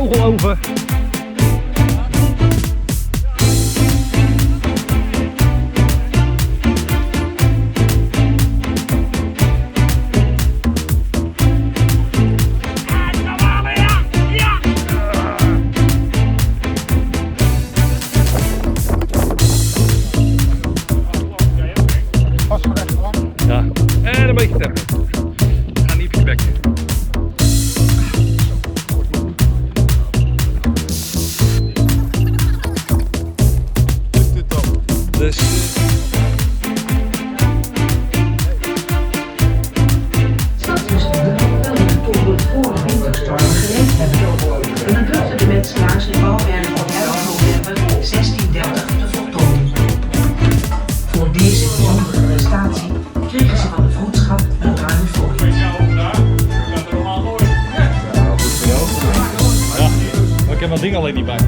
kogeloven. Ja, en een beetje tempo. Ga niet op je bek. Dus Dat is de tot het vorige winterstorm geleefd hebben. En dan durfden de metselaars in bouwwerk op 11 november 1630 te voltooien. Voor deze bijzondere prestatie kregen ze van de vroedschap een ruime fooi. ja, ik heb dat ding alleen niet bij.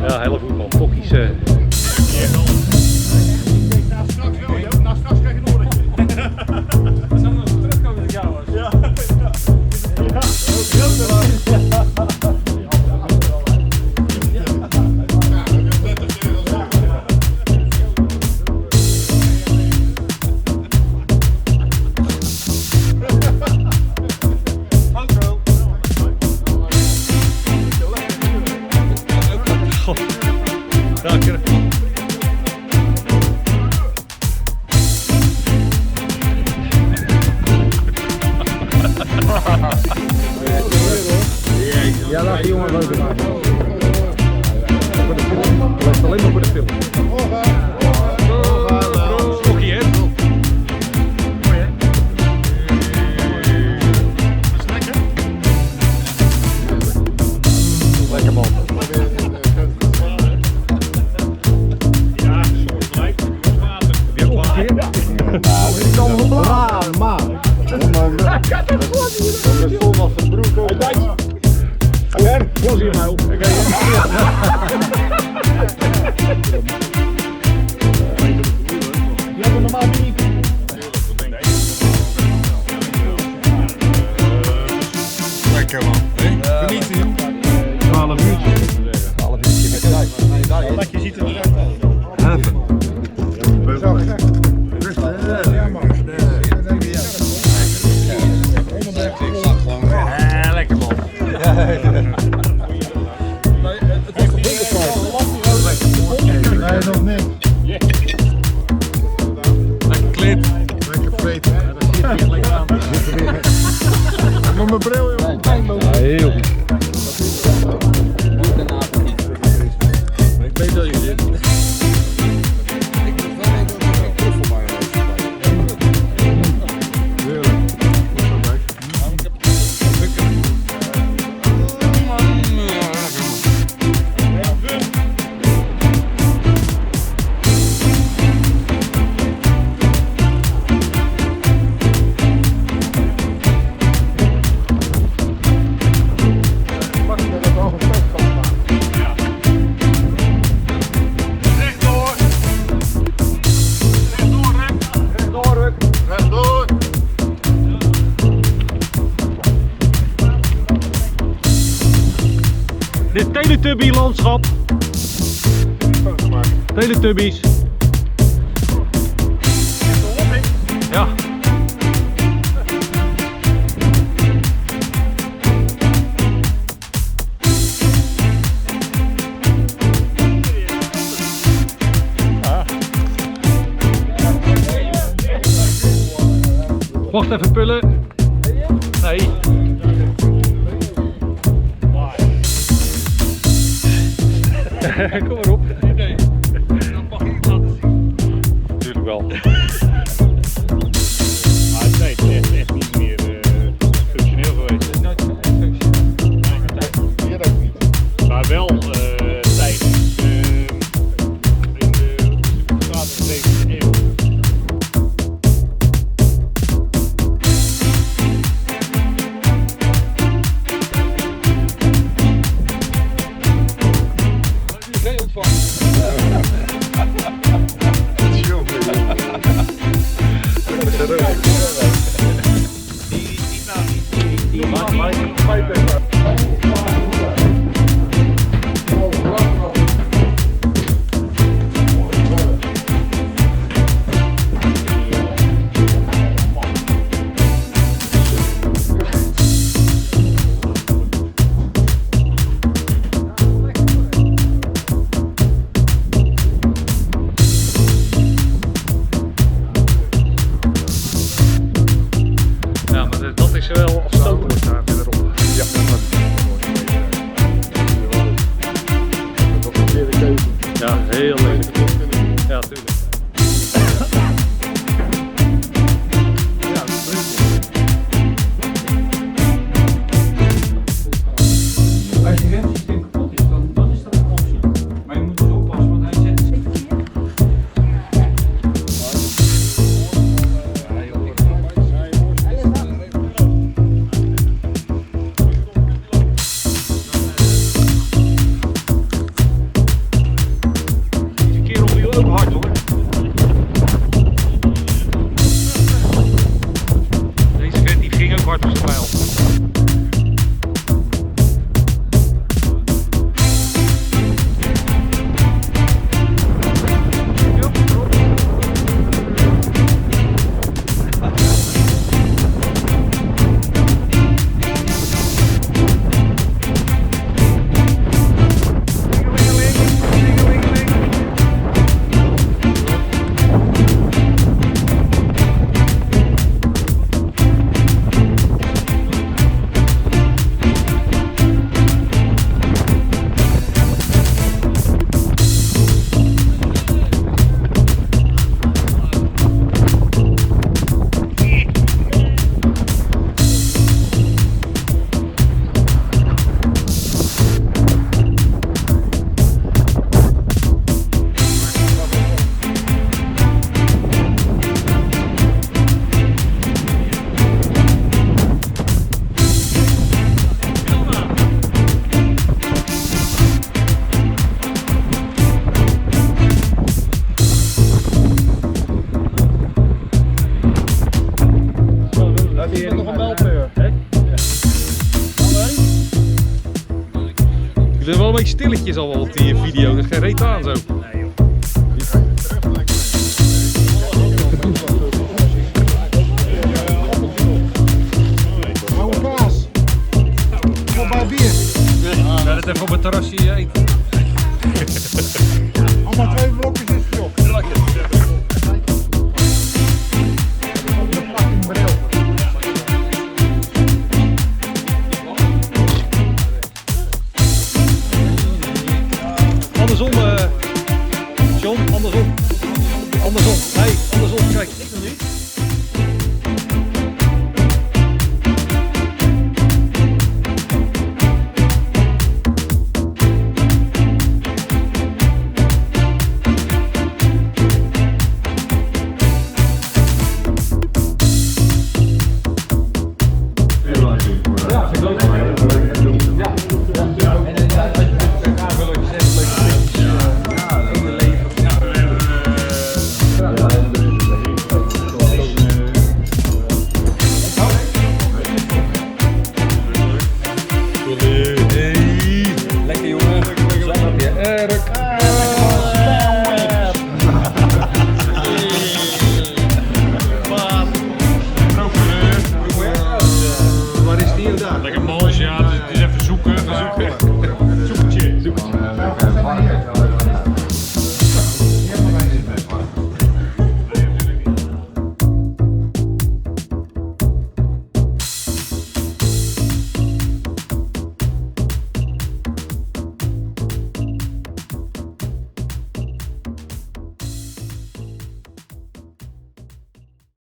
Ja, Hellevoet man, tokkies. Nou, straks krijg je nog Rama. Again, was hier maar op. Je hebt een normaal mini. Lekker man. Genieten joh. 12 uurtjes. Wat je ziet er eruit uit. Lekker man. Nee, nog niks. Lekker kleed. Lekker vreten. Dat zie je lekker aan. Met mijn bril, joh. Ja, heel goed. Ik weet dat je dit. Dit Teletubby landschap. Teletubbies. Ja. Wacht even pullen. Nee. Kom maar op. Nee. Dat mag ik niet laten zien. Tuurlijk wel. Maar nee, het is echt niet meer functioneel geweest. Het is nooit functioneel. Hier ook niet. Maar wel tijdens in de straat in deze eeuw. Geen ontvang. beetje stilletjes al wel op die video. Er is geen reet aan zo. Oude kaas. Kom bij bier. Ja, dat even op het terrasje eten. Allemaal 2 blokjes is het, joh. Andersom, John, andersom. Andersom, nee, andersom, kijk. Ik nog niet.